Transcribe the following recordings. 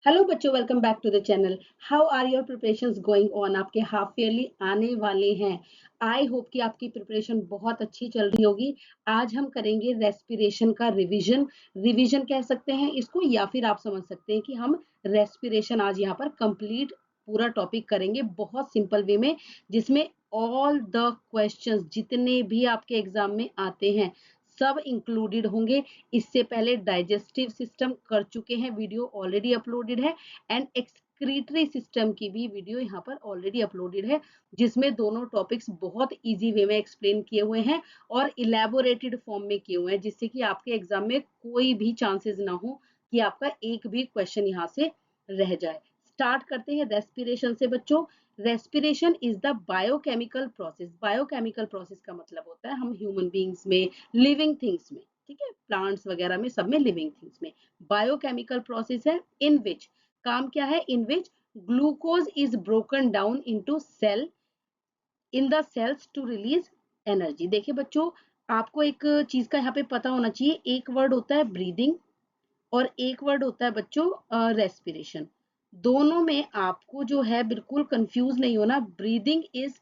Hello बच्चों, welcome back to the channel. How are your preparations going on? आपके half yearly आने वाले हैं। आई होप कि आपकी प्रिपरेशन बहुत अच्छी चल रही होगी। आज हम करेंगे रेस्पिरेशन का रिवीजन कह सकते हैं इसको, या फिर आप समझ सकते हैं कि हम रेस्पिरेशन आज यहाँ पर कंप्लीट पूरा टॉपिक करेंगे बहुत सिंपल वे में, जिसमें ऑल द क्वेश्चंस जितने भी आपके एग्जाम में आते हैं सब इंक्लूडेड होंगे। इससे पहले डाइजेस्टिव सिस्टम कर चुके हैं, वीडियो ऑलरेडी अपलोडेड है, एंड एक्सक्रीटरी सिस्टम की भी वीडियो यहाँ पर ऑलरेडी अपलोडेड है, जिसमें दोनों टॉपिक्स बहुत इजी वे में एक्सप्लेन किए हुए हैं और इलेबोरेटेड फॉर्म में किए हुए हैं, जिससे कि आपके एग्जाम में कोई भी चांसेस ना हो कि आपका एक भी क्वेश्चन यहाँ से रह जाए। स्टार्ट करते हैं रेस्पिरेशन से बच्चों। Respiration is the biochemical process. Biochemical process का मतलब होता है हम ह्यूमन बींग्स में, लिविंग थिंग्स में, ठीक है, प्लांट्स वगैरह में, सब में, लिविंग थिंग्स में बायोकेमिकल प्रोसेस है इन विच, काम क्या है, in which glucose is broken down into cell in the cells to release energy. देखिए बच्चों, आपको एक चीज का यहाँ पे पता होना चाहिए, एक वर्ड होता है ब्रीदिंग और एक वर्ड होता है बच्चों रेस्पिरेशन। दोनों में आपको जो है बिल्कुल कंफ्यूज नहीं होना। ब्रीदिंग इज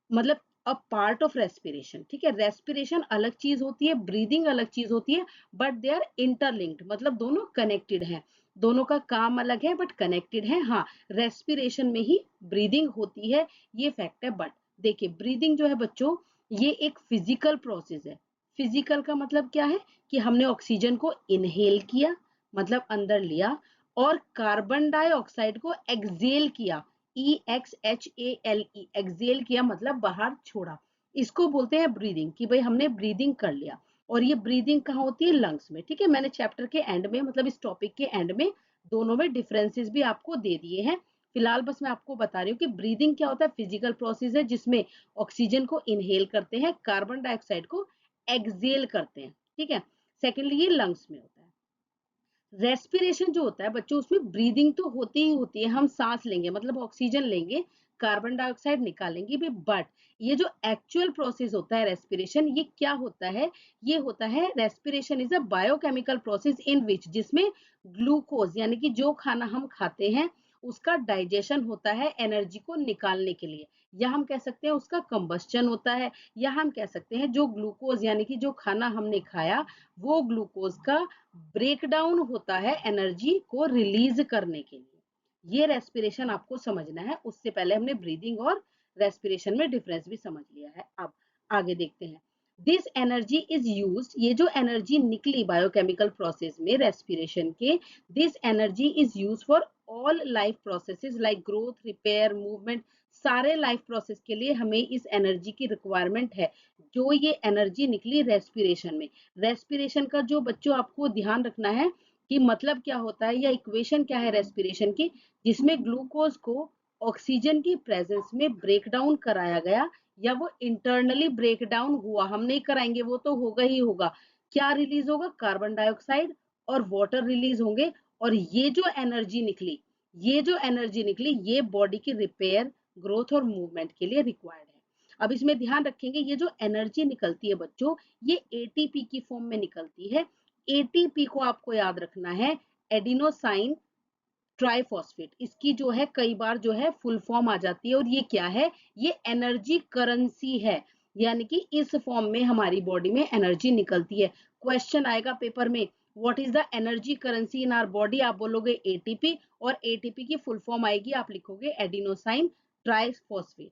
मतलब अ पार्ट ऑफ रेस्पिरेशन, ठीक है। रेस्पिरेशन अलग चीज होती है, ब्रीदिंग अलग चीज होती है, बट दे आर इंटरलिंक्ड, मतलब दोनों कनेक्टेड हैं। दोनों का काम अलग है बट कनेक्टेड है। हाँ, रेस्पिरेशन में ही ब्रीदिंग होती है, ये फैक्ट है। बट देखिए, ब्रीदिंग जो है बच्चों, ये एक फिजिकल प्रोसेस है। फिजिकल का मतलब क्या है कि हमने ऑक्सीजन को इनहेल किया, मतलब अंदर लिया, और कार्बन डाइऑक्साइड को एक्सेल किया, EXHALE, एक्सेल किया मतलब बाहर छोड़ा। इसको बोलते हैं ब्रीदिंग, कि भाई हमने ब्रीदिंग कर लिया। और ये ब्रीदिंग कहाँ होती है? लंग्स में, ठीक है। मैंने चैप्टर के एंड में, मतलब इस टॉपिक के एंड में, दोनों में डिफरेंसेस भी आपको दे दिए हैं। फिलहाल बस मैं आपको बता रही हूँ कि ब्रीदिंग क्या होता है। फिजिकल प्रोसेस है जिसमें ऑक्सीजन को इनहेल करते हैं, कार्बन डाइऑक्साइड को एक्सेल करते हैं, ठीक है। सेकेंडली ये लंग्स में होता है। रेस्पिरेशन जो होता है बच्चों, उसमें ब्रीदिंग तो होती ही होती है, हम सांस लेंगे मतलब ऑक्सीजन लेंगे, कार्बन डाइऑक्साइड निकालेंगे भी, बट ये जो एक्चुअल प्रोसेस होता है रेस्पिरेशन, ये क्या होता है? ये होता है, respiration is a biochemical process in which, जिसमें ग्लूकोज यानी कि जो खाना हम खाते हैं उसका डाइजेशन होता है एनर्जी को निकालने के लिए, या हम कह सकते हैं उसका कंबस्चन होता है, या हम कह सकते हैं जो ग्लूकोज यानी कि जो खाना हमने खाया वो ग्लूकोज का ब्रेक डाउन होता है एनर्जी को रिलीज करने के लिए। ये रेस्पिरेशन आपको समझना है। उससे पहले हमने ब्रीदिंग और रेस्पिरेशन में डिफरेंस भी समझ लिया है। अब आगे देखते हैं। दिस एनर्जी इज यूज्ड, ये जो एनर्जी निकली बायोकेमिकल प्रोसेस में रेस्पिरेशन के, this energy is used for all life processes like growth, repair, movement. सारे लाइफ प्रोसेस के लिए हमें इस एनर्जी की रिक्वायरमेंट है, जो ये एनर्जी निकली रेस्पिरेशन में। रेस्पिरेशन का जो बच्चों आपको ध्यान रखना है कि मतलब क्या होता है, या इक्वेशन क्या है रेस्पिरेशन की, जिसमें ग्लूकोज को ऑक्सीजन की प्रेजेंस में ब्रेक डाउन कराया गया, या वो इंटरनली ब्रेक डाउन हुआ, हम नहीं कराएंगे, वो तो होगा ही होगा। क्या रिलीज होगा? कार्बन डाइऑक्साइड और वाटर रिलीज होंगे। और ये जो एनर्जी निकली, ये बॉडी की रिपेयर, ग्रोथ और मूवमेंट के लिए रिक्वायर्ड है। अब इसमें ध्यान रखेंगे, ये जो एनर्जी निकलती है बच्चों, ये एटीपी की फॉर्म में निकलती है। एटीपी को आपको याद रखना है, एडिनोसाइन ट्राइफॉस्फेट, इसकी जो है कई बार जो है फुल फॉर्म आ जाती है। और ये क्या है? ये एनर्जी करेंसी है, यानी कि इस फॉर्म में हमारी बॉडी में एनर्जी निकलती है। क्वेश्चन आएगा पेपर में, what is the energy currency in our body? आप बोलोगे एटीपी, और एटीपी की फुल फॉर्म आएगी, आप लिखोगे एडिनोसाइन ट्राइफॉस्फेट,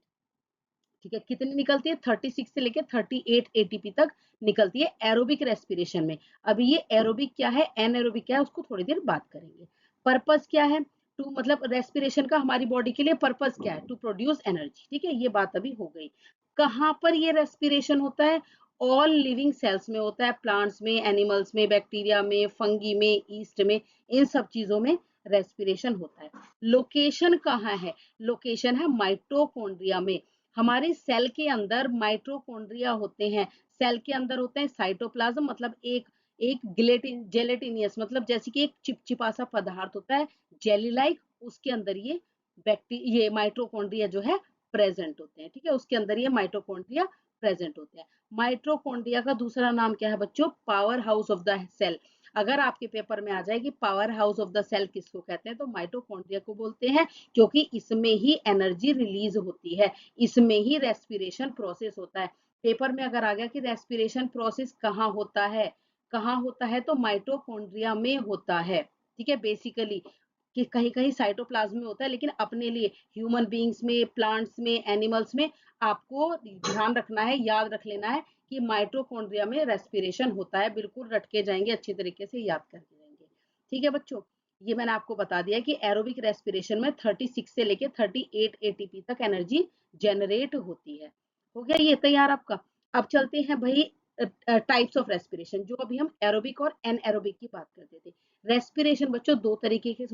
ठीक है। कितनी निकलती है? 36 से लेकर 38 एटीपी तक निकलती है एरोबिक रेस्पिरेशन में। अभी ये एरोबिक क्या है, एनएरोबिक क्या है, उसको थोड़ी देर बात करेंगे। पर्पस क्या है? टू मतलब रेस्पिरेशन का हमारी बॉडी के लिए पर्पस क्या है? टू प्रोड्यूस एनर्जी, ठीक है। ये बात अभी हो गई। कहाँ पर ये रेस्पिरेशन होता है? ऑल लिविंग सेल्स में होता है, प्लांट्स में, एनिमल्स में, बैक्टीरिया में, फंगी में, ईस्ट में, इन सब चीजों में रेस्पिरेशन होता है। लोकेशन कहाँ है? लोकेशन है माइटोकॉन्ड्रिया में। हमारे सेल के अंदर माइटोकॉन्ड्रिया होते हैं। सेल के अंदर होते हैं साइटोप्लाज्म, मतलब एक एक जेलेटिनियस, मतलब जैसे कि एक चिपचिपा सा पदार्थ होता है, जेली लाइक, उसके अंदर ये माइटोकॉन्ड्रिया जो है प्रेजेंट होते हैं, ठीक है। उसके अंदर ये माइटोकॉन्ड्रिया प्रेजेंट होते हैं। माइटोकॉन्ड्रिया का दूसरा नाम क्या है बच्चों? Power house of the cell. अगर आपके पेपर में आ जाए कि power house of the cell किसको कहते हैं, तो माइटोकॉन्ड्रिया को बोलते हैं, क्योंकि इसमें ही एनर्जी रिलीज होती है, इसमें ही रेस्पिरेशन प्रोसेस होता है। पेपर में अगर आ गया कि रेस्पिरेशन प्रोसेस कहाँ होता है, तो माइटोकॉन्ड्रिया में होता है। ठीक है, बेसिकली कि कहीं कहीं साइटोप्लाज्म में होता है, लेकिन अपने लिए ह्यूमन बींग्स में, प्लांट्स में, एनिमल्स में आपको ध्यान रखना है, याद रख लेना है कि माइटोकॉन्ड्रिया में रेस्पिरेशन होता है। बिल्कुल रट के जाएंगे, अच्छी तरीके से याद करके जाएंगे। ठीक है बच्चों, ये मैंने आपको बता दिया कि एरोबिक रेस्पिरेशन में 36 से लेके 38 एटीपी तक एनर्जी जनरेट होती है। हो गया ये तैयार आपका। अब चलते हैं भाई टाइप्स ऑफ रेस्पिरेशन, जो अभी हम एरोबिक और एनएरोबिक की बात करते थे। रेस्पिरेशन बच्चों दो तरीके के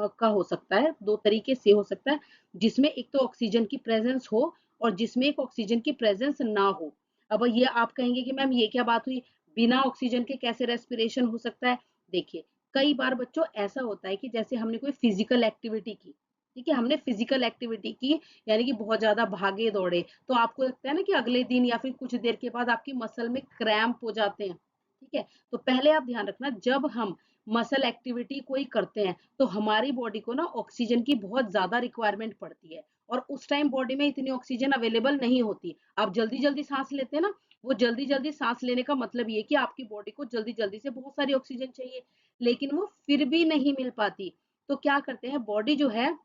का हो सकता है, दो तरीके से हो सकता है, जिसमें एक तो ऑक्सीजन की प्रेजेंस हो और जिसमें एक ऑक्सीजन की प्रेजेंस ना हो। अब ये आप कहेंगे कि मैम ये क्या बात हुई, बिना ऑक्सीजन के कैसे रेस्पिरेशन हो सकता है। देखिए, कई बार बच्चों ऐसा होता है कि जैसे हमने कोई फिजिकल एक्टिविटी की, ठीक है, हमने फिजिकल एक्टिविटी की, यानी कि बहुत ज्यादा भागे दौड़े, तो आपको लगता है ना कि अगले दिन या फिर कुछ देर के बाद आपकी मसल में क्रैम्प हो जाते हैं। ठीक है, तो पहले आप ध्यान रखना, जब हम मसल एक्टिविटी कोई करते हैं तो हमारी बॉडी को ना ऑक्सीजन की बहुत ज्यादा रिक्वायरमेंट पड़ती है, और उस टाइम बॉडी में इतनी ऑक्सीजन अवेलेबल नहीं होती। आप जल्दी जल्दी सांस लेते हैं ना, वो जल्दी जल्दी सांस लेने का मतलब ये कि आपकी बॉडी को जल्दी जल्दी से बहुत सारी ऑक्सीजन चाहिए, लेकिन वो फिर भी नहीं मिल पाती। तो क्या करते हैं, बॉडी जो है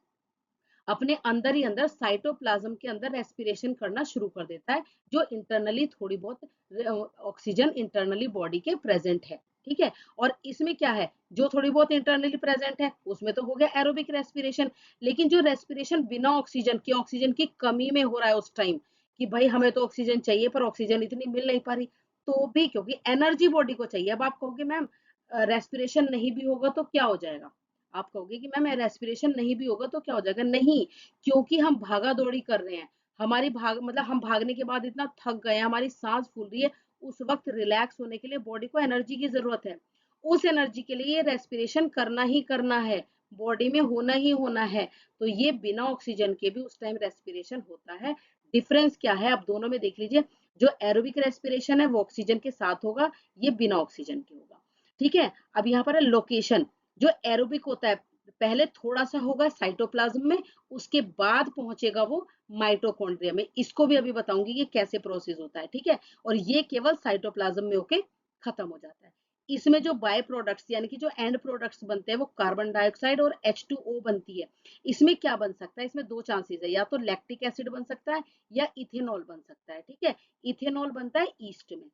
अपने अंदर ही अंदर साइटोप्लाज्म के अंदर रेस्पिरेशन करना शुरू कर देता है, जो इंटरनली थोड़ी बहुत ऑक्सीजन इंटरनली बॉडी के प्रेजेंट है। ठीक है, और इसमें क्या है, जो थोड़ी बहुत इंटरनली प्रेजेंट है उसमें तो हो गया एरोबिक रेस्पिरेशन। लेकिन जो रेस्पिरेशन बिना ऑक्सीजन के, ऑक्सीजन की कमी में हो रहा है उस टाइम, कि भाई हमें तो ऑक्सीजन चाहिए पर ऑक्सीजन इतनी मिल नहीं पा रही, तो भी क्योंकि एनर्जी बॉडी को चाहिए। अब आप कहोगे मैम रेस्पिरेशन नहीं भी होगा तो क्या हो जाएगा, आप कहोगे कि मैम रेस्पिरेशन नहीं भी होगा तो क्या हो जाएगा, नहीं, क्योंकि हम भागा दौड़ी कर रहे हैं, हमारी भाग मतलब हम भागने के बाद इतना थक गए हैं, हमारी सांस फूल रही है, उस वक्त रिलैक्स होने के लिए बॉडी को एनर्जी की जरूरत है। उस एनर्जी के लिए रेस्पिरेशन करना ही करना है, बॉडी में होना ही होना है। तो ये बिना ऑक्सीजन के भी उस टाइम रेस्पिरेशन होता है। डिफरेंस क्या है, अब दोनों में देख लीजिए, जो एरोबिक रेस्पिरेशन है वो ऑक्सीजन के साथ होगा, ये बिना ऑक्सीजन के होगा। ठीक है, अब यहाँ पर है लोकेशन। जो एरोबिक होता है पहले थोड़ा सा होगा साइटोप्लाज्म में, उसके बाद पहुंचेगा वो माइटोकॉन्ड्रिया में। इसको भी अभी बताऊंगी कि कैसे प्रोसेस होता है। ठीक है, और ये केवल साइटोप्लाज्म में होके खत्म हो जाता है। इसमें जो बाय प्रोडक्ट्स यानी कि जो एंड प्रोडक्ट्स बनते हैं वो कार्बन डाइऑक्साइड और H2O बनती है। इसमें क्या बन सकता है, इसमें दो चांसेस है, या तो लैक्टिक एसिड बन सकता है या इथेनॉल बन सकता है। ठीक है, इथेनॉल बनता है ईस्ट में,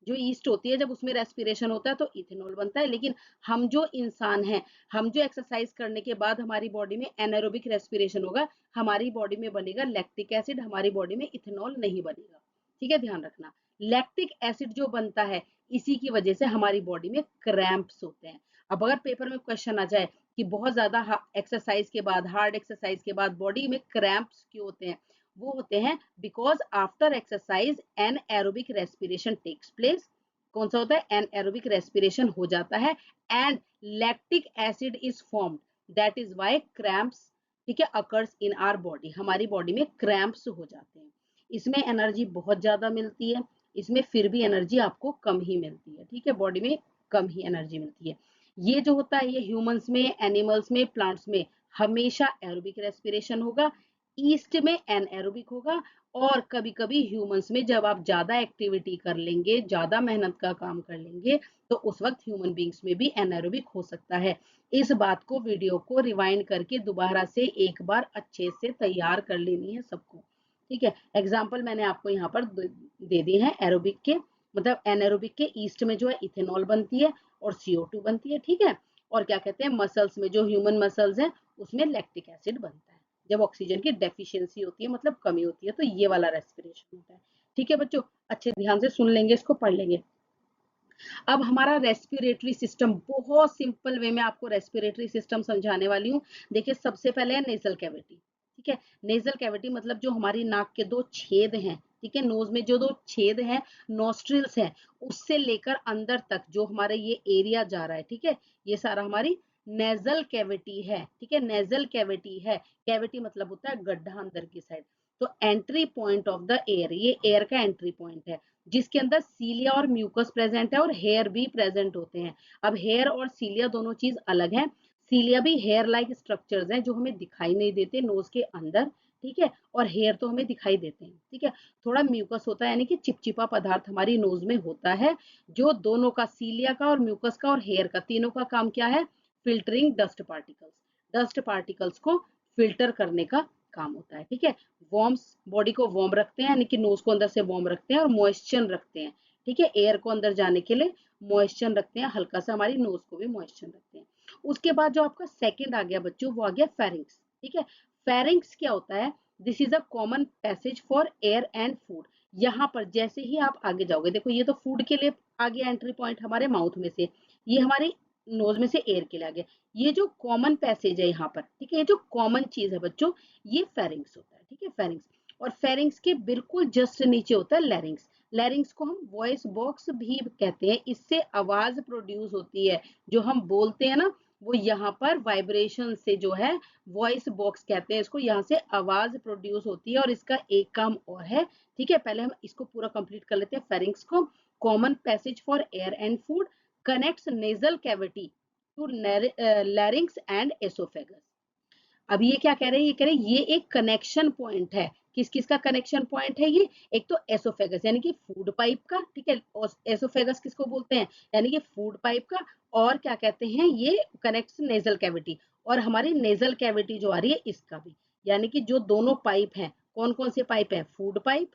जो ईस्ट होती है जब उसमें रेस्पिरेशन होता है तो इथेनॉल बनता है। लेकिन हम जो इंसान हैं, हम जो एक्सरसाइज करने के बाद हमारी बॉडी में एनारोबिक रेस्पिरेशन होगा, हमारी बॉडी में बनेगा लैक्टिक एसिड, हमारी बॉडी में इथेनॉल नहीं बनेगा। ठीक है, ध्यान रखना। लैक्टिक एसिड जो बनता है, इसी की वजह से हमारी बॉडी में क्रैम्प्स होते हैं। अब अगर पेपर में क्वेश्चन आ जाए कि बहुत ज्यादा एक्सरसाइज के बाद, हार्ड एक्सरसाइज के बाद बॉडी में क्रैम्प्स क्यों होते हैं, वो होते हैं because after exercise anaerobic respiration takes place. कौन सा होता है, एन एरोबिक रेस्पिरेशन हो जाता है, and lactic acid is formed, that is why cramps, ठीक है, अकर्स इन आवर बॉडी, हमारी बॉडी में क्रैम्प्स हो जाते हैं। इसमें एनर्जी बहुत ज्यादा मिलती है, इसमें फिर भी एनर्जी आपको कम ही मिलती है। ठीक है, बॉडी में कम ही एनर्जी मिलती है। ये जो होता है ये ह्यूमंस में, एनिमल्स में, प्लांट्स में हमेशा एरोबिक रेस्पिरेशन होगा, ईस्ट में एनएरोबिक होगा, और कभी कभी ह्यूमंस में जब आप ज्यादा एक्टिविटी कर लेंगे, ज्यादा मेहनत का काम कर लेंगे, तो उस वक्त ह्यूमन बींग्स में भी एनएरोबिक हो सकता है। इस बात को, वीडियो को रिवाइंड करके दोबारा से एक बार अच्छे से तैयार कर लेनी है सबको। ठीक है, एग्जाम्पल मैंने आपको यहाँ पर दे दिए हैं एरोबिक के, मतलब एनएरोबिक के ईस्ट में जो है इथेनॉल बनती है और CO2 बनती है। ठीक है, और क्या कहते हैं, मसल्स में, जो ह्यूमन मसल्स हैं उसमें लैक्टिक एसिड बनता है जब ऑक्सीजन की डेफिशिएंसी होती है, मतलब कमी होती है, तो ये वाला रेस्पिरेशन होता है। ठीक है बच्चों, अच्छे ध्यान से सुन लेंगे, इसको पढ़ लेंगे। अब हमारा रेस्पिरेटरी सिस्टम, बहुत सिंपल वे में आपको रेस्पिरेटरी सिस्टम समझाने वाली हूँ। देखिए, सबसे पहले है नेजल कैविटी। ठीक है, नेजल कैविटी मतलब जो हमारी नाक के दो छेद हैं, ठीक है, नोज में जो दो छेद हैं, नोस्ट्रिल्स हैं, उससे लेकर अंदर तक जो हमारे ये एरिया जा रहा है, ठीक है, ये सारा हमारी नेजल कैविटी है। ठीक है, नेजल कैविटी है, कैविटी मतलब होता है गड्ढा अंदर की साइड। तो entry point of the air, ये एयर का एंट्री पॉइंट है जिसके अंदर सीलिया और म्यूकस प्रेजेंट है और हेयर भी प्रेजेंट होते हैं। अब हेयर और सीलिया दोनों चीज अलग है। सीलिया भी हेयर लाइक स्ट्रक्चर्स हैं जो हमें दिखाई नहीं देते नोज के अंदर, ठीक है, और हेयर तो हमें दिखाई देते हैं, ठीक है। थोड़ा म्यूकस होता है यानी कि चिपचिपा पदार्थ हमारी नोज में होता है, जो दोनों का, सीलिया का और म्यूकस का और हेयर का, तीनों का काम क्या है? Filtering dust particles, dust particles को फिल्टर करने का काम होता है, ठीक है। वॉर्म्स, बॉडी को वार्म रखते हैं यानी कि नोज को अंदर से वार्म रखते हैं और मॉइस्चर रखते हैं, ठीक है, एयर को अंदर जाने के लिए मॉइस्चर रखते हैं, हल्का सा हमारी नोज को भी मॉइस्चर रखते हैं। उसके बाद जो आपका सेकंड आ गया बच्चों, वो आ गया फेरिंग्स, ठीक है। फेरिंग्स क्या होता है? This is a common passage for air and food. यहाँ पर जैसे ही आप आगे जाओगे, देखो ये तो फूड के लिए आ गया एंट्री पॉइंट हमारे माउथ में से, ये हमारी नोज में से एयर के लिए आ गया। ये जो कॉमन पैसेज है यहाँ पर, ठीक है, ये जो कॉमन चीज है बच्चों, ये फेरिंग्स होता है, ठीक है, फेरिंग्स। और फेरिंग्स के बिल्कुल जस्ट नीचे होता है लैरिंग्स। लैरिंग्स को हम वॉइस बॉक्स भी कहते हैं, इससे आवाज प्रोड्यूस होती है, जो हम बोलते हैं ना, वो यहाँ पर वाइब्रेशन से जो है वॉइस बॉक्स कहते हैं इसको, यहाँ से आवाज प्रोड्यूस होती है और इसका एक काम और है, ठीक है। पहले हम इसको पूरा कंप्लीट कर लेते हैं। फेरिंग्स को, common passage for air and food, connects nasal cavity to larynx and oesophagus. अब ये क्या कह रहे हैं? ये कह रहे हैं ये एक कनेक्शन पॉइंट है। किस किस का कनेक्शन पॉइंट है ये? एक तो एसोफेगस यानी कि फूड पाइप का, ठीक है, और एसोफेगस किसको बोलते हैं? यानी कि फूड पाइप का। और क्या कहते हैं? ये कनेक्ट्स नेजल कैविटी, और हमारी नेजल कैविटी जो आ रही है इसका भी, यानी कि जो दोनों पाइप हैं, कौन कौन से पाइप है? फूड पाइप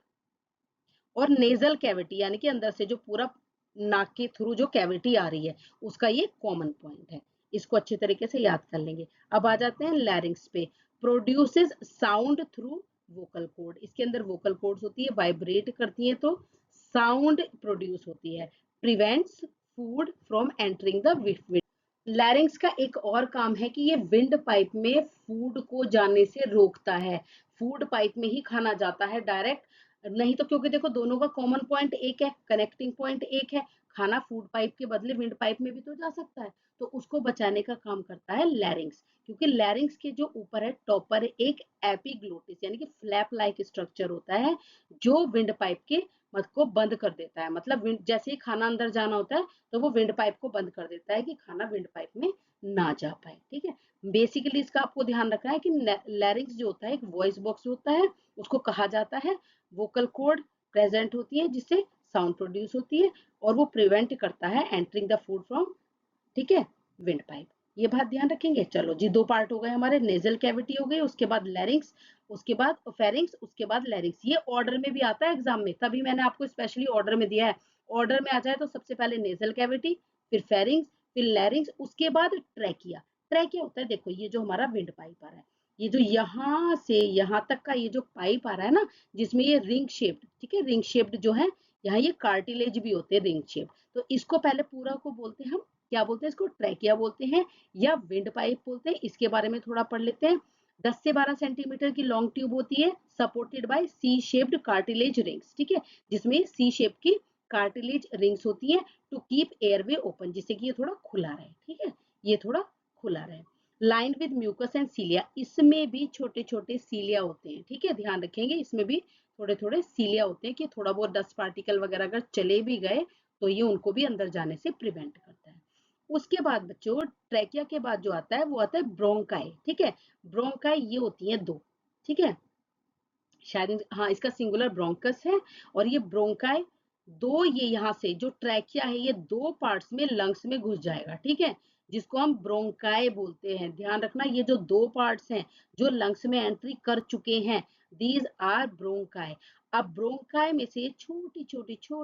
और नेजल कैविटी, यानी कि अंदर से जो पूरा नाक के थ्रू जो कैविटी आ रही है, उसका ये कॉमन पॉइंट है। इसको अच्छी तरीके से याद कर लेंगे। अब आ जाते हैं लैरिंग्स पे। Produces sound through vocal cord, इसके अंदर वोकल कॉर्ड्स होती है, वाइब्रेट करती है तो साउंड प्रोड्यूस होती है। Prevents food from entering the wind. लैरिंग्स का एक और काम है कि ये विंड पाइप में फूड को जाने से रोकता है। फूड पाइप में ही खाना जाता है डायरेक्ट, नहीं तो, क्योंकि देखो दोनों का कॉमन पॉइंट एक है, कनेक्टिंग पॉइंट एक है, खाना फूड पाइप के बदले विंड पाइप में भी तो जा सकता है, तो उसको बचाने का काम करता है लैरिंग्स। क्योंकि लैरिंग्स के जो ऊपर है, टॉप पर एक एपिग्लोटिस यानी कि फ्लैप लाइक स्ट्रक्चर होता है, जो विंड पाइप के मत को बंद कर देता है। मतलब जैसे ही खाना अंदर जाना होता है तो वो विंड पाइप को बंद कर देता है कि खाना विंड पाइप में ना जा पाए, ठीक है। बेसिकली इसका आपको ध्यान रखना है कि लैरिंग्स जो होता है एक वॉइस बॉक्स होता है, उसको कहा जाता है। वोकल कॉर्ड प्रेजेंट होती है जिससे साउंड प्रोड्यूस होती है, और वो प्रिवेंट करता है एंटरिंग द फूड फ्रॉम, ठीक है, विंड पाइप। ये बात ध्यान रखेंगे। चलो जी, दो पार्ट हो गए हमारे, नेजल कैविटी हो गई, उसके बाद लैरिंग्स, उसके बाद फेरिंग्स, उसके बाद लैरिंग्स। ये ऑर्डर में भी आता है एग्जाम में, तभी मैंने आपको स्पेशली ऑर्डर में दिया है। ऑर्डर में आ जाए तो सबसे पहले नेजल कैविटी, फिर फेरिंग्स, फिर लैरिंग्स, उसके बाद ट्रैकिया। ट्रैकिया होता है, देखो ये जो हमारा विंड पाइप आ रहा है, ये जो यहाँ से यहाँ तक का ये जो पाइप आ रहा है ना, जिसमें ये रिंग शेप्ड, ठीक है, रिंग शेप्ड जो है, यहाँ ये कार्टिलेज भी होते हैं रिंग शेप, तो इसको पहले पूरा को बोलते हैं हम, क्या बोलते हैं इसको? ट्रैकिया बोलते हैं या विंड पाइप बोलते हैं। इसके बारे में थोड़ा पढ़ लेते हैं। 10 से 12 सेंटीमीटर की लॉन्ग ट्यूब होती है, supported by C shaped cartilage rings, ठीक है, जिसमें सी शेप की कार्टिलेज रिंग्स होती है टू कीप एयरवे ओपन, जिससे कि ये थोड़ा खुला रहे, ठीक है, ये थोड़ा खुला रहे। लाइन विद म्यूकस एंड सीलिया, इसमें भी छोटे छोटे सीलिया होते हैं, ठीक है, ध्यान रखेंगे, इसमें भी थोड़े थोड़े सीलिया होते हैं कि थोड़ा बहुत डस्ट पार्टिकल वगैरह अगर चले भी गए तो ये उनको भी अंदर जाने से प्रिवेंट करता है। उसके बाद बच्चों, ट्रैकिया के बाद जो आता है वो आता है ब्रोंकाई, ठीक है। ब्रोंकाई ये होती है दो, ठीक है, शायद हाँ, इसका सिंगुलर ब्रोंकस है, और ये ब्रोंकाई दो, ये यहाँ से जो ट्रैकिया है ये दो पार्ट्स में लंग्स में घुस जाएगा, ठीक है, जिसको हम ब्रोंकाई बोलते हैं। ध्यान रखना, ये जो दो पार्ट्स हैं जो लंग्स में एंट्री कर चुके हैं, दीज आर ब्रोंकाई। अब ब्रोंकाई में से छोटी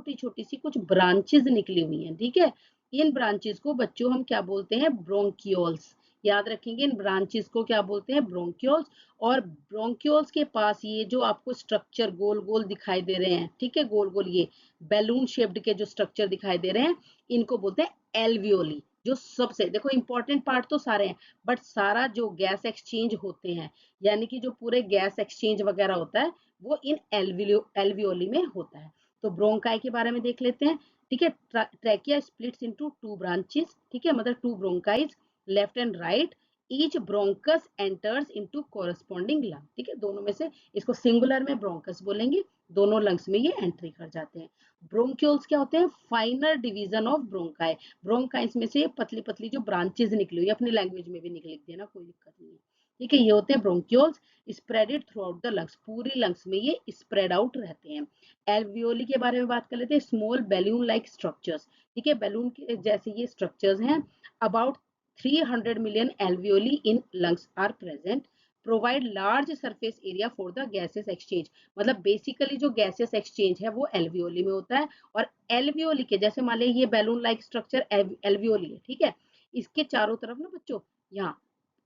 छोटी सी कुछ ब्रांचेस निकली हुई हैं, ठीक है। इन ब्रांचेस को बच्चों हम क्या बोलते हैं? ब्रोंकियोल्स। याद रखेंगे, इन ब्रांचेस को क्या बोलते हैं? ब्रोंकियोल्स। और ब्रोंक्यूल्स के पास ये जो आपको स्ट्रक्चर गोल गोल दिखाई दे रहे हैं, ठीक है, गोल गोल ये बैलून शेप्ड के जो स्ट्रक्चर दिखाई दे रहे हैं, इनको बोलते हैं एल्वियोली। जो सबसे, देखो इंपॉर्टेंट पार्ट तो सारे हैं, बट सारा जो गैस एक्सचेंज होते हैं, यानी कि जो पूरे गैस एक्सचेंज वगैरह होता है, वो इन एल्वियोली में होता है। तो ब्रोंकाई के बारे में देख लेते हैं, ठीक है। Trachea splits into two branches, ठीक है, मतलब two bronchi, left and right. Each bronchus enters into corresponding lung, ठीक है, दोनों में से इसको सिंगुलर में ब्रोंकस बोलेंगे, दोनों लंग्स में ये एंट्री कर जाते हैं। ब्रोंक्यूल्स क्या होते हैं? फाइनर डिवीजन ऑफ ब्रोंकाई, ब्रोंकाइस में से पतली पतली जो ब्रांचेस निकली हुई, अपनी लैंग्वेज में भी लिख देना, कोई दिक्कत नहीं है, ठीक है। ये होते हैं bronchioles, spreaded through out the lungs, पूरी लंग्स में ये स्प्रेड आउट रहते हैं। एल्वियोली के बारे में बात कर लेते हैं, स्मॉल बैलून लाइक स्ट्रक्चर्स, ठीक है, बैलून के जैसे ये स्ट्रक्चर्स हैं। About 300 million alveoli in lungs are present, provide large surface area for the gaseous exchange, मतलब बेसिकली जो गैसियस एक्सचेंज है वो एल्वियोली में होता है। और एल्वियोली के जैसे मान लीजिए ये बैलून लाइक स्ट्रक्चर एल्वियोली है, ठीक है, इसके चारों तरफ ना बच्चों यहाँ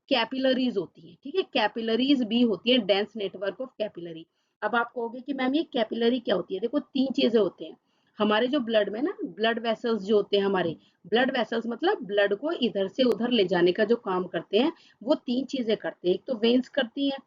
कैपिलरीज होती है, ठीक है, कैपिलरीज भी होती है, डेंस नेटवर्क ऑफ कैपिलरी। अब आप कहोगे कि मैम ये कैपिलरी क्या होती है? देखो तीन चीजें होती हैं हमारे जो ब्लड में ना, ब्लड वेसल्स जो होते हैं हमारे, ब्लड वेसल्स मतलब ब्लड को इधर से उधर ले जाने का जो काम करते हैं, वो तीन चीजें करते हैं। एक तो वेन्स करती हैं,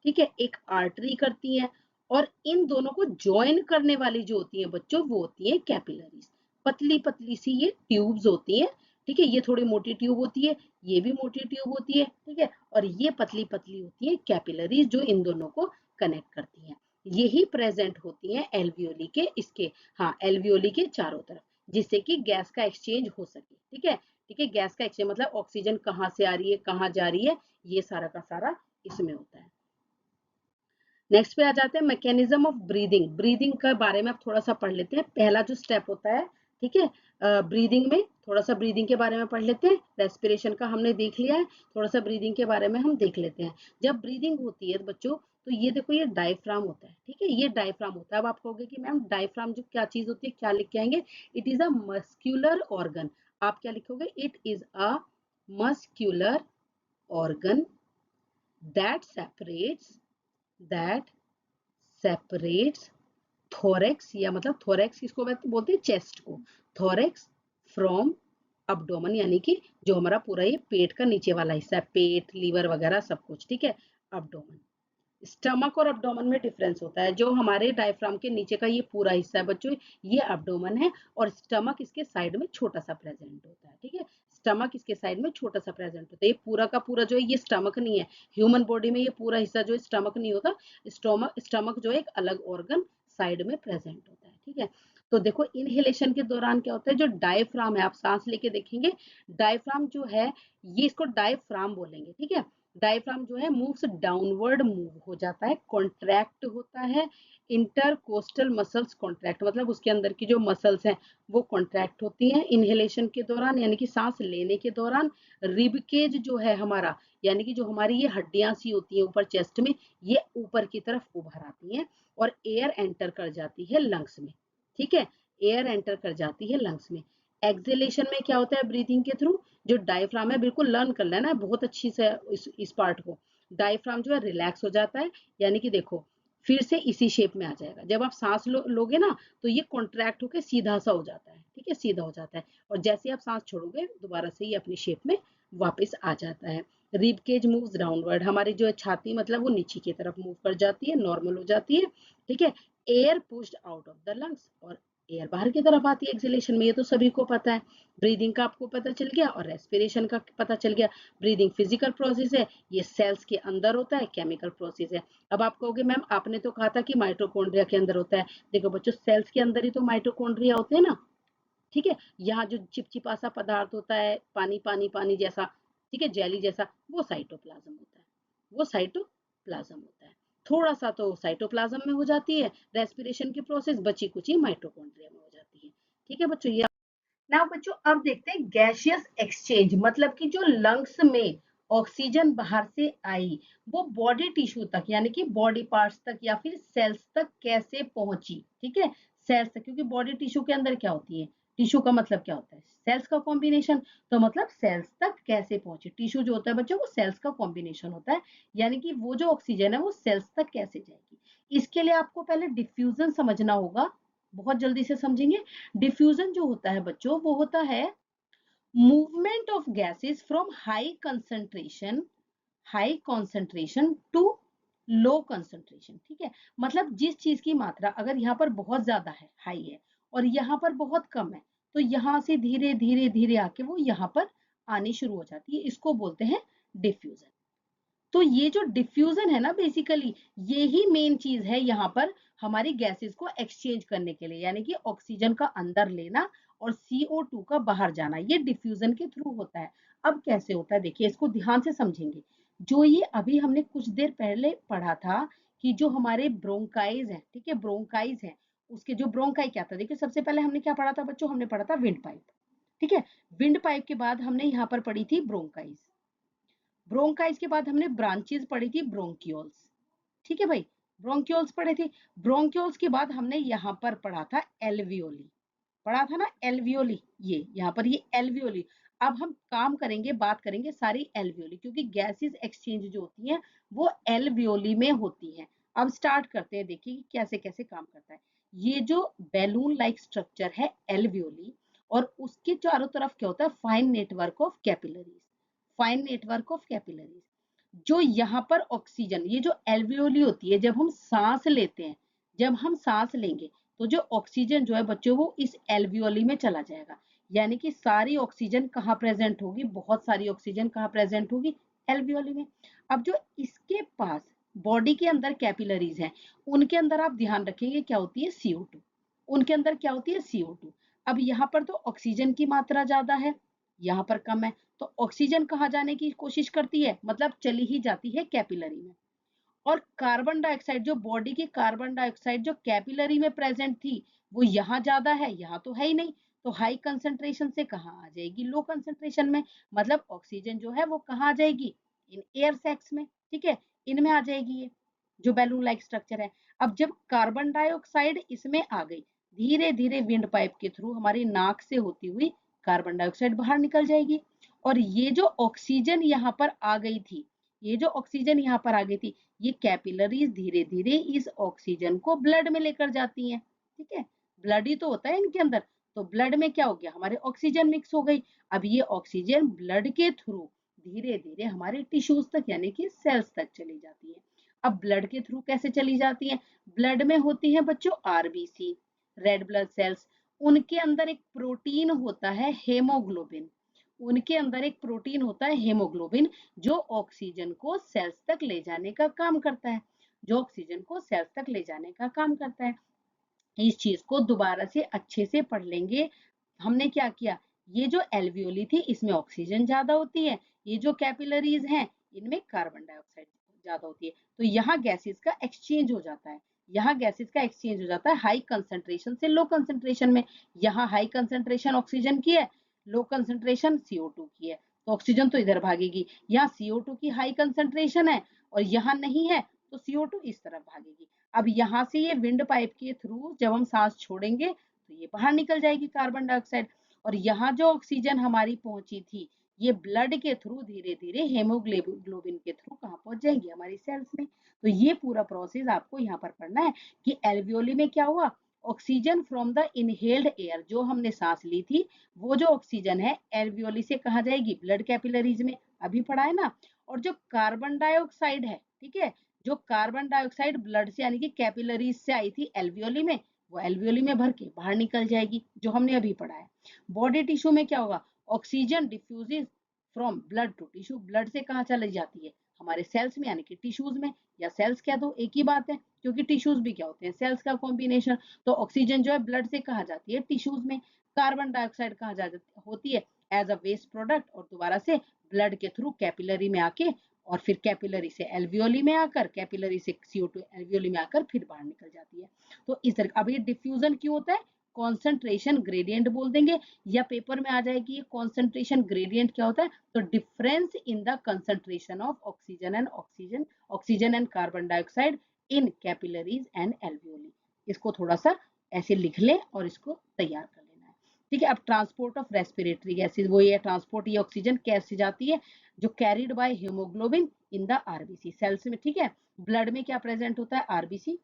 ठीक है, एक आर्टरी करती है, और इन दोनों को ज्वाइन करने वाली जो होती है बच्चों वो होती है कैपिलरीज। पतली पतली सी ये ट्यूब्स होती हैं, ठीक है, ये थोड़ी मोटी ट्यूब होती है, ये भी मोटी ट्यूब होती है, ठीक है, और ये पतली पतली होती है कैपिलरीज जो इन दोनों को कनेक्ट करती हैं। यही प्रेजेंट होती हैं एल्वियोली के इसके, हाँ, एल्वियोली के चारों तरफ, जिससे कि गैस का एक्सचेंज हो सके, ठीक है, ठीक है, गैस का एक्सचेंज मतलब ऑक्सीजन कहाँ से आ रही है, कहाँ जा रही है, ये सारा का सारा इसमें होता है। नेक्स्ट पे आ जाते हैं मैकेनिज्म ऑफ ब्रीदिंग। ब्रीदिंग के बारे में आप थोड़ा सा पढ़ लेते हैं, पहला जो स्टेप होता है, ठीक है, ब्रीदिंग में थोड़ा सा ब्रीदिंग के बारे में पढ़ लेते हैं। रेस्पिरेशन का हमने देख लिया है, थोड़ा सा ब्रीदिंग के बारे में हम देख लेते हैं। जब ब्रीदिंग होती है बच्चों, तो ये देखो ये डायफ्राम होता है, ठीक है, ये डायफ्राम होता है। अब आप कहोगे कि मैम डायफ्राम जो क्या चीज होती है, क्या लिख के आएंगे? It is a muscular organ. आप क्या लिखोगे? It is a muscular organ that separates that separates thorax, या मतलब थोरेक्स किसको बोलते हैं? चेस्ट को, थोरेक्स फ्रॉम अब्डोमन, यानी कि जो हमारा पूरा ये पेट का नीचे वाला हिस्सा है, पेट, लीवर वगैरह सब कुछ, ठीक है, अब्डोमन। स्टमक और अब्डोमन में डिफरेंस होता है। जो हमारे डायफ्राम के नीचे का ये पूरा हिस्सा है बच्चों, ये अब्डोमन है, और स्टमक इसके साइड में छोटा सा प्रेजेंट होता है, ठीक है, स्टमक इसके साइड में छोटा सा प्रेजेंट होता है। ये पूरा का पूरा जो है ये स्टमक नहीं है, ह्यूमन बॉडी में ये पूरा हिस्सा जो है स्टमक नहीं होता, स्टमक जो है एक अलग ऑर्गन साइड में प्रेजेंट होता है, ठीक है। तो देखो इनहेलेशन के दौरान क्या होता है, जो डायफ्राम है, आप सांस लेके देखेंगे, डायफ्राम जो है ये इसको डायफ्राम बोलेंगे, ठीक है। डायफ्राम जो है मूव्स डाउनवर्ड मूव हो जाता है, कॉन्ट्रैक्ट होता है, इंटरकोस्टल मसल्स कॉन्ट्रैक्ट, मतलब उसके अंदर की जो मसल्स हैं वो कॉन्ट्रैक्ट होती हैं इनहेलेशन के दौरान, यानी कि सांस लेने के दौरान। रिबकेज जो है हमारा, यानी कि जो हमारी ये हड्डियां सी होती हैं ऊपर चेस्ट में, ये ऊपर की तरफ उभर आती हैं और एयर एंटर कर जाती है लंग्स में, ठीक है, एयर एंटर कर जाती है लंग्स में। एक्सेलेशन में क्या होता है ब्रीथिंग के थ्रू? जो डायफ्राम है, बिल्कुल लर्न कर लेना है बहुत अच्छी से इस पार्ट को। डायफ्राम जो है रिलैक्स हो जाता है, यानी कि देखो फिर से इसी शेप में आ जाएगा। जब आप सांस लोगे ना, तो ये कॉन्ट्रैक्ट होकर सीधा सा हो जाता है, ठीक है, सीधा हो जाता है, और जैसे आप सांस छोड़ोगे दोबारा से ये अपनी शेप में वापस आ जाता है। रिब केज मूव्स डाउनवर्ड, हमारी जो है छाती मतलब वो नीचे की तरफ मूव कर जाती है, नॉर्मल हो जाती है, ठीक है। Air pushed out of the lungs, और एयर बाहर की तरफ आती है एक्सेलेशन में, ये तो सभी को पता है। ब्रीदिंग का आपको पता चल गया और रेस्पिरेशन का पता चल गया। ब्रीदिंग फिजिकल प्रोसेस है, ये सेल्स के अंदर होता है, केमिकल प्रोसेस है। अब आप कहोगे मैम आपने तो कहा था कि माइटोकॉन्ड्रिया के अंदर होता है। देखो बच्चों सेल्स के अंदर ही तो माइटोकॉन्ड्रिया होते हैं ना, ठीक है, यहाँ जो चिपचिपा सा पदार्थ होता है, पानी पानी पानी जैसा, ठीक है, जेली जैसा, वो साइटोप्लाज्म होता है, वो साइटोप्लाज्म होता है। थोड़ा सा तो साइटोप्लाज्म में हो जाती है रेस्पिरेशन की प्रोसेस, बची कुची माइटोकॉन्ड्रिया में हो जाती है, ठीक है बच्चों। ये नाउ बच्चों अब देखते हैं गैसियस एक्सचेंज, मतलब कि जो लंग्स में ऑक्सीजन बाहर से आई वो बॉडी टिश्यू तक, यानी कि बॉडी पार्ट्स तक या फिर सेल्स तक कैसे पहुंची, ठीक है, सेल्स तक, क्योंकि बॉडी टिश्यू के अंदर क्या होती है, टिश्यू का मतलब क्या होता है? सेल्स का कॉम्बिनेशन, तो मतलब सेल्स तक कैसे पहुंचे, टिश्यू जो होता है बच्चों वो सेल्स का कॉम्बिनेशन होता है, यानी कि वो जो ऑक्सीजन है वो सेल्स तक कैसे जाएगी। इसके लिए आपको पहले डिफ्यूजन समझना होगा, बहुत जल्दी से समझेंगे। डिफ्यूजन जो होता है बच्चों वो होता है movement of gases from high concentration to low concentration, ठीक है, मतलब जिस चीज की मात्रा अगर यहाँ पर बहुत ज्यादा है, हाई है, और यहाँ पर बहुत कम है, तो यहाँ से धीरे धीरे धीरे आके वो यहाँ पर आनी शुरू हो जाती है, इसको बोलते हैं डिफ्यूजन। तो ये जो डिफ्यूजन है ना, बेसिकली ये ही मेन चीज है यहाँ पर हमारी गैसेस को एक्सचेंज करने के लिए, यानी कि ऑक्सीजन का अंदर लेना और CO2 का बाहर जाना, ये डिफ्यूजन के थ्रू होता है। अब कैसे होता है देखिए, इसको ध्यान से समझेंगे। जो ये अभी हमने कुछ देर पहले पढ़ा था कि जो हमारे ब्रोंकाइज है, ठीक है, ब्रोंकाइज है, उसके जो ब्रोंकाई क्या था, देखिए सबसे पहले हमने क्या पढ़ा था बच्चों, हमने पढ़ा था विंड पाइप, ठीक है। विंड पाइप के बाद हमने यहाँ पर पढ़ी थी ब्रोंकाइज, ब्रोंकाइज के बाद हमने ब्रांचेस पढ़ी थी ब्रोंक्यूल्स, ठीक है भाई, ब्रोंक्यूल्स पढ़े थे। ब्रोंक्यूल्स के बाद हमने यहाँ पर पढ़ा था एल्वियोली, पढ़ा था ना एल्वियोली, ये यहाँ पर ये एल्वियोली। अब हम काम करेंगे, बात करेंगे सारी एल्वियोली, क्योंकि गैसेस एक्सचेंज जो होती हैं वो एल्वियोली में होती हैं। अब स्टार्ट करते हैं, देखिए कि कैसे कैसे काम करता है। ये जो बैलून लाइक स्ट्रक्चर है एल्वियोली, और उसके चारों तरफ क्या होता है, fine network of capillaries, fine network of capillaries. जो यहाँ पर ऑक्सीजन, ये जो एल्वियोली होती है, जब हम सांस लेते हैं, जब हम सांस लेंगे तो जो ऑक्सीजन जो है बच्चों वो इस एल्वियोली में चला जाएगा, यानी कि सारी ऑक्सीजन कहाँ प्रेजेंट होगी, बहुत सारी ऑक्सीजन कहाँ प्रेजेंट होगी, एल्वियोली में। अब जो इसके पास बॉडी के अंदर कैपिलरीज हैं, उनके अंदर आप ध्यान रखेंगे क्या होती है, CO2, उनके अंदर क्या होती है, CO2। अब यहाँ पर तो ऑक्सीजन की मात्रा ज्यादा है, यहाँ पर कम है, तो ऑक्सीजन कहाँ जाने की कोशिश करती है, मतलब चली ही जाती है कैपिलरी में। और कार्बन डाइऑक्साइड, जो बॉडी की कार्बन डाइऑक्साइड जो कैपिलरी में प्रेजेंट थी, वो यहाँ ज्यादा है, यहाँ तो है ही नहीं, तो हाई कंसंट्रेशन से कहाँ आ जाएगी, लो कंसंट्रेशन में। मतलब ऑक्सीजन जो है वो कहाँ आ जाएगी, इन एयर सैक्स में, ठीक है, इनमें आ जाएगी ये जो बैलून लाइक स्ट्रक्चर है। अब जब कार्बन डाइऑक्साइड इसमें आ गई, धीरे धीरे विंड पाइप के थ्रू हमारी नाक से होती हुई कार्बन डाइऑक्साइड बाहर निकल जाएगी, और ये जो ऑक्सीजन यहाँ पर आ गई थी, ये जो ऑक्सीजन यहाँ पर आ गई थी, ये कैपिलरीज धीरे धीरे इस ऑक्सीजन को ब्लड में लेकर जाती हैं, ठीक है, ब्लड ही तो होता है इनके अंदर, तो ब्लड में क्या हो गया, हमारे ऑक्सीजन मिक्स हो गई। अब ये ऑक्सीजन ब्लड के थ्रू धीरे धीरे हमारे टिश्यूज तक यानी कि सेल्स तक चली जाती है। अब ब्लड के थ्रू कैसे चली जाती है, ब्लड में होती है बच्चों RBC, रेड ब्लड सेल्स, उनके अंदर एक प्रोटीन होता है हेमोग्लोबिन, उनके अंदर एक प्रोटीन होता है हेमोग्लोबिन, जो ऑक्सीजन को सेल्स तक ले जाने का काम करता है, जो ऑक्सीजन को सेल्स तक ले जाने का काम करता है। इस चीज को दोबारा से अच्छे से पढ़ लेंगे। हमने क्या किया, ये जो एल्वियोली थी इसमें ऑक्सीजन ज्यादा होती है, ये जो कैपिलरीज हैं इनमें कार्बन डाइऑक्साइड ज्यादा होती है, तो यहाँ गैसेस का एक्सचेंज हो जाता है, यहाँ गैसेस का एक्सचेंज हो जाता है हाई कंसंट्रेशन से लो कंसंट्रेशन में। यहाँ हाई कंसंट्रेशन ऑक्सीजन की है, लो कंसंट्रेशन CO2 की है, तो ऑक्सीजन तो इधर भागेगी, यहाँ CO2 की हाई कंसंट्रेशन है और यहाँ नहीं है, तो CO2 इस तरफ भागेगी। अब यहाँ से ये विंड पाइप के थ्रू जब हम सांस छोड़ेंगे तो ये बाहर निकल जाएगी कार्बन डाइऑक्साइड, और यहाँ जो ऑक्सीजन हमारी पहुंची थी ये ब्लड के थ्रू धीरे धीरे हेमोग्लोबिन के थ्रू कहाँ पहुंच जाएंगी, हमारी सेल्स में। तो ये पूरा प्रोसेस आपको यहाँ पर पढ़ना है कि एल्वियोली में क्या हुआ, oxygen from the inhaled air, जो हमने सांस ली थी वो जो ऑक्सीजन है एल्वियोली से कहाँ जाएगी, ब्लड कैपिलरीज में, अभी पढ़ा है ना। और जो कार्बन डाइऑक्साइड है, ठीक है, जो कार्बन डाइऑक्साइड ब्लड से यानी कि कैपिलरीज से आई थी एल्वियोली में, वो एल्वियोली में भर के बाहर निकल जाएगी, जो हमने अभी पढ़ा है। बॉडी टिश्यू में क्या होगा, oxygen diffuses from blood to tissue, blood से कहाँ चली जाती है, हमारे सेल्स में यानी कि टिश्यूज में, या सेल्स क्या दो एक ही बात है, क्योंकि टिश्यूज भी क्या होते हैं, सेल्स का कॉम्बिनेशन। तो ऑक्सीजन जो है ब्लड से कहाँ जाती है, टिश्यूज में। कार्बन डाइऑक्साइड कहाँ जा होती है, एज अ वेस्ट प्रोडक्ट, और दोबारा से ब्लड के थ्रू कैपिलरी में आके, और फिर कैपिलरी से एल्वियोली में आकर, कैपिलरी से CO2 एल्वियोली में आकर फिर बाहर निकल जाती है। तो इस तरह, अब ये डिफ्यूजन क्यों होता है, कॉन्सेंट्रेशन ग्रेडियंट बोल देंगे, या पेपर में आ जाएगी ये कॉन्सेंट्रेशन ग्रेडियंट क्या होता है, तो difference in the concentration of oxygen and carbon dioxide in capillaries and alveoli. इसको थोड़ा सा ऐसे लिख लें और इसको तैयार कर लेना है, ठीक है। अब ट्रांसपोर्ट ऑफ रेस्पिरेटरी गैसेज, वो ये ट्रांसपोर्ट, ये ऑक्सीजन कैसे जाती है, जो carried by haemoglobin in the RBC cells में, ठीक है। ब्लड में क्या प्रेजेंट होता है, RBC,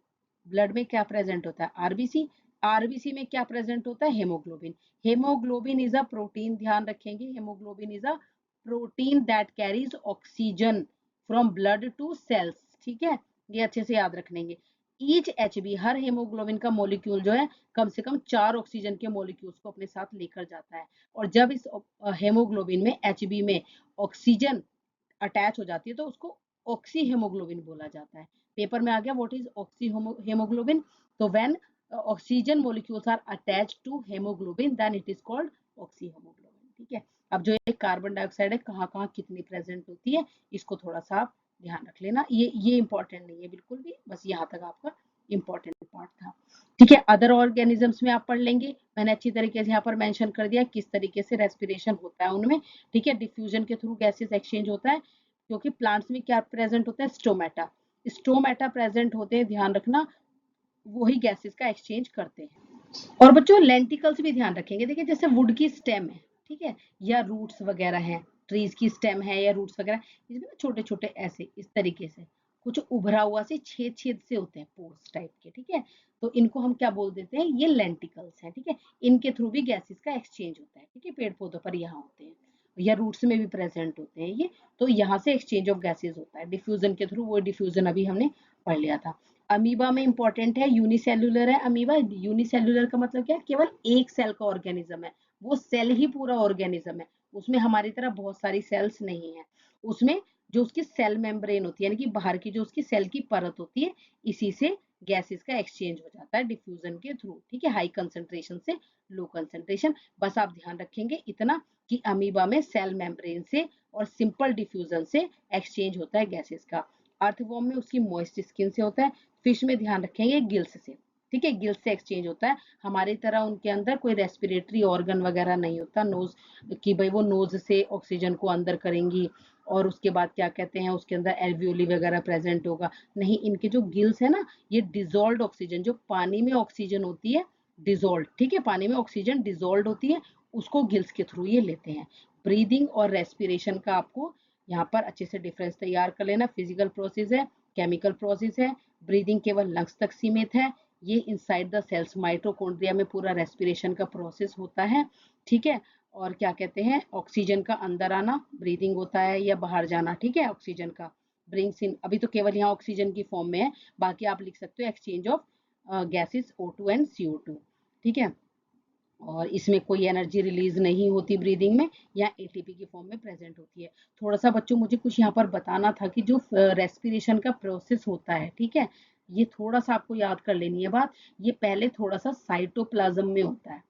ब्लड में क्या प्रेजेंट होता है, RBC, RBC में क्या प्रेजेंट होता है, haemoglobin. Haemoglobin is a protein, ध्यान रखेंगे, haemoglobin is a protein that carries oxygen from blood to cells, ठीक है, ये अच्छे से याद रख लेंगे। ईच HB, हर हेमोग्लोबिन का मॉलिक्यूल जो है कम से कम 4 ऑक्सीजन के मॉलिक्यूल्स को अपने साथ लेकर जाता है, और जब इस हेमोग्लोबिन में HB में ऑक्सीजन अटैच हो जाती है तो उसको ऑक्सी हेमोग्लोबिन बोला जाता है। पेपर में आ गया व्हाट इज ऑक्सी हेमोग्लोबिन। तो when oxygen molecules are attached to haemoglobin then it is called oxyhaemoglobin. ठीक है, अब जो एक कार्बन डाइऑक्साइड है कहाँ कहाँ कितनी प्रेजेंट होती है इसको थोड़ा सा आप ध्यान रख लेना। ये इंपॉर्टेंट नहीं है बिल्कुल भी, बस यहाँ तक आपका इंपॉर्टेंट पार्ट था। ठीक है, अदर ऑर्गेनिजम्स में आप पढ़ लेंगे, मैंने अच्छी तरीके से यहाँ पर मेंशन कर दिया किस तरीके से रेस्पिरेशन होता है उनमें। ठीक है, डिफ्यूजन के थ्रू गैसेस एक्सचेंज होता है, क्योंकि प्लांट्स में क्या प्रेजेंट होता है, स्टोमेटा। स्टोमेटा प्रेजेंट होते हैं, ध्यान रखना, वही गैसेस का एक्सचेंज करते हैं। और बच्चों लेंटिकल्स भी ध्यान रखेंगे, देखिए जैसे वुड की स्टेम है, ठीक है, या रूट्स वगैरह हैं, ट्रीज की स्टेम है या रूट्स वगैरह, इसमें ना छोटे छोटे ऐसे इस तरीके से कुछ उभरा हुआ से छेद छेद से होते हैं, पोर्स टाइप के। ठीक है, तो इनको हम क्या बोल देते हैं, ये लेंटिकल्स हैं। ठीक है, इनके थ्रू भी गैसेस का एक्सचेंज होता है। ठीक है, पेड़ पौधों पर यहाँ होते हैं या रूट्स में भी प्रेजेंट होते हैं ये, तो यहाँ से एक्सचेंज ऑफ गैसेस होता है डिफ्यूजन के थ्रू। वो डिफ्यूजन अभी हमने पढ़ लिया था। अमीबा में इंपॉर्टेंट है, यूनिसेल्युलर है अमीबा। यूनिसेल्युलर का मतलब क्या है, केवल एक सेल का ऑर्गेनिज्म है, वो सेल ही पूरा ऑर्गेनिज्म है, उसमें हमारी तरह बहुत सारी सेल्स नहीं है। उसमें जो उसकी सेल मेम्ब्रेन होती है, यानी कि बाहर की जो उसकी सेल की परत होती है, इसी से गैसेस का एक्सचेंज हो जाता है डिफ्यूजन के थ्रू। ठीक है, हाई कंसंट्रेशन से लो कंसंट्रेशन। बस आप ध्यान रखेंगे इतना कि अमीबा में सेल मेम्ब्रेन से और सिंपल डिफ्यूजन से एक्सचेंज होता है गैसेस का। अर्थवॉर्म में उसकी मॉइस्ट स्किन से होता है। फिश में ध्यान रखेंगे गिल्स से। ठीक है, गिल्स से एक्सचेंज होता है। हमारी तरह उनके अंदर कोई रेस्पिरेटरी ऑर्गन वगैरह नहीं होता, नोज कि भाई वो नोज से ऑक्सीजन को अंदर करेंगी और उसके बाद क्या कहते हैं उसके अंदर एल्वियोली वगैरह प्रेजेंट होगा, नहीं। इनके जो गिल्स है ना, ये डिजोल्व ऑक्सीजन, जो पानी में ऑक्सीजन होती है डिजोल्व, ठीक है, पानी में ऑक्सीजन डिजोल्व होती है, उसको गिल्स के थ्रू ये लेते हैं। ब्रीदिंग और रेस्पिरेशन का आपको यहाँ पर अच्छे से डिफरेंस तैयार कर लेना। फिजिकल प्रोसेस है, केमिकल प्रोसेस है। ब्रीदिंग केवल लंग्स तक सीमित है, ये इनसाइड द सेल्स माइटोकॉन्ड्रिया में पूरा रेस्पिरेशन का प्रोसेस होता है। ठीक है, और क्या कहते हैं, ऑक्सीजन का अंदर आना ब्रीदिंग होता है या बाहर जाना। ठीक है, ऑक्सीजन का ब्रिंग्स इन, अभी तो केवल यहाँ ऑक्सीजन की फॉर्म में है, बाकी आप लिख सकते हो exchange of gases O2 and CO2। ठीक है, और इसमें कोई एनर्जी रिलीज नहीं होती ब्रीदिंग में, या एटीपी की फॉर्म में प्रेजेंट होती है। थोड़ा सा बच्चों मुझे कुछ यहाँ पर बताना था कि जो रेस्पिरेशन का प्रोसेस होता है, ठीक है, ये थोड़ा सा आपको याद कर लेनी है बात। ये पहले थोड़ा सा साइटोप्लाज्म में होता है,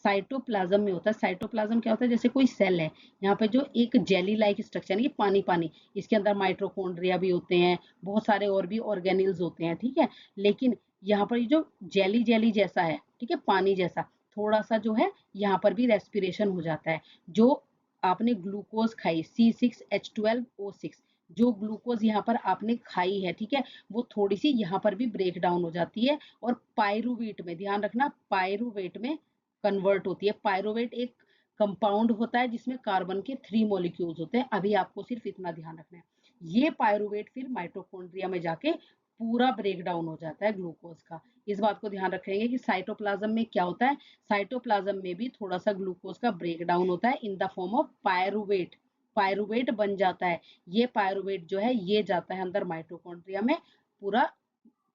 साइटोप्लाज्म में होता है। साइटोप्लाज्म क्या होता है, जैसे कोई सेल है, यहाँ पे जो एक जेली लाइक स्ट्रक्चर है, ये पानी पानी, इसके अंदर माइटोकॉन्ड्रिया भी होते हैं, बहुत सारे और भी ऑर्गेनिल्स होते हैं। ठीक है, लेकिन यहाँ पर ये जो जेली जेली जैसा है, ठीक है, पानी जैसा, थोड़ा सा जो है यहाँ पर भी रेस्पिरेशन हो जाता है। जो आपने ग्लूकोज खाई C6H12O6, जो ग्लूकोज यहाँ पर आपने खाई है, ठीक है, वो थोड़ी सी यहाँ पर भी ब्रेक डाउन हो जाती है और पायरुवेट में, ध्यान रखना, पायरुवेट में कन्वर्ट होती है। पायरुवेट एक कंपाउंड होता है जिसमें कार्बन के 3 मॉलिक्यूल्स होते हैं, अभी आपको सिर्फ इतना ध्यान रखना है। ये पायरुवेट फिर माइटोकॉन्ड्रिया में जाके पूरा ब्रेक डाउन हो जाता है ग्लूकोज का। इस बात को ध्यान रखेंगे कि साइटोप्लाज्म में क्या होता है, साइटोप्लाज्म में भी थोड़ा सा ग्लूकोज का ब्रेक डाउन होता है in the form of pyruvate. Pyruvate बन जाता है, ये पायरुवेट जो है ये जाता है अंदर माइटोकॉन्ड्रिया में, पूरा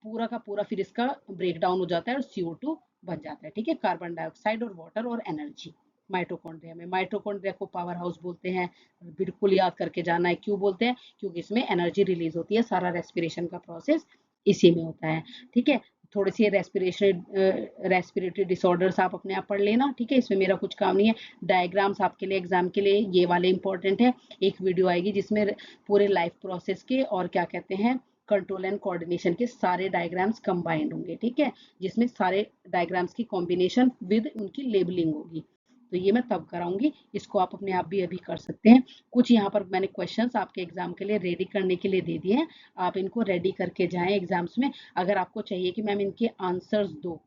पूरा का पूरा फिर इसका ब्रेक डाउन हो जाता है और CO2 बन जाता है। ठीक है, कार्बन डाइऑक्साइड और वाटर और एनर्जी माइटोकॉन्ड्रिया में। माइटोकॉन्ड्रिया को पावर हाउस बोलते हैं, बिल्कुल याद करके जाना है क्यों बोलते हैं, क्योंकि इसमें एनर्जी रिलीज होती है, सारा रेस्पिरेशन का प्रोसेस इसी में होता है। ठीक है, थोड़ी सी रेस्पिरेटरी डिसऑर्डर्स आप अपने आप पढ़ लेना। ठीक है, इसमें मेरा कुछ काम नहीं है। डायग्राम्स आपके लिए एग्जाम के लिए ये वाले इंपॉर्टेंट है। एक वीडियो आएगी जिसमें पूरे लाइफ प्रोसेस के और क्या कहते हैं कंट्रोल एंड कोऑर्डिनेशन के सारे डायग्राम्स कंबाइंड होंगे। ठीक है, जिसमें सारे डायग्राम्स की कॉम्बिनेशन विद उनकी लेबलिंग होगी, तो ये मैं तब कराऊंगी। इसको आप अपने आप भी अभी कर सकते हैं। कुछ यहाँ पर मैंने क्वेश्चंस आपके एग्जाम के लिए रेडी करने के लिए दे दिए हैं, आप इनको रेडी करके जाएं एग्जाम्स में। अगर आपको चाहिए कि मैम इनके आंसर्स दो,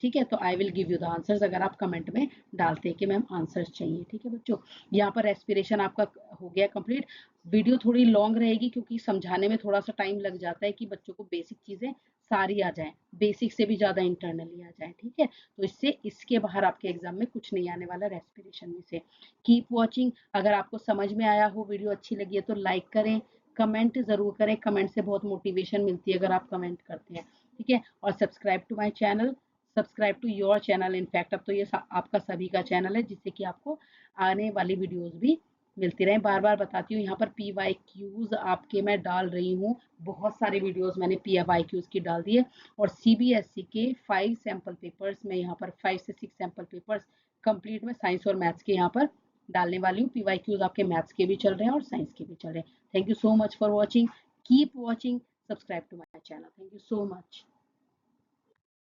ठीक है, तो I will give you the answers, अगर आप कमेंट में डालते हैं कि मैम आंसर्स चाहिए। ठीक है बच्चों, यहाँ पर रेस्पिरेशन आपका हो गया कंप्लीट। वीडियो थोड़ी लॉन्ग रहेगी क्योंकि समझाने में थोड़ा सा टाइम लग जाता है कि बच्चों को बेसिक चीजें सारी आ जाए, बेसिक से भी ज्यादा इंटरनली आ जाए। ठीक है, तो इससे इसके बाहर आपके एग्जाम में कुछ नहीं आने वाला रेस्पिरेशन में से। Keep watching. अगर आपको समझ में आया हो, वीडियो अच्छी लगी है तो लाइक करें, कमेंट जरूर करें, कमेंट से बहुत मोटिवेशन मिलती है अगर आप कमेंट करते हैं। ठीक है, और subscribe to my channel, subscribe to your channel. In fact अब तो ये आपका सभी का चैनल है, जिससे कि आपको आने वाली वीडियोस भी मिलती रहें। बार बार बताती हूँ, यहाँ पर PYQs आपके मैं डाल रही हूँ, बहुत सारे वीडियोस मैंने PYQs की डाल दिए, और CBSE के 5 सैम्पल पेपर्स में यहाँ पर 5 से 6 सैम्पल पेपर्स कंप्लीट में साइंस और मैथ्स के यहाँ पर डालने वाली हूँ। PYQs आपके मैथ्स के भी चल रहे हैं और साइंस के भी चल रहे हैं। Thank you so much for watching, keep watching, subscribe to my channel. Thank you so much.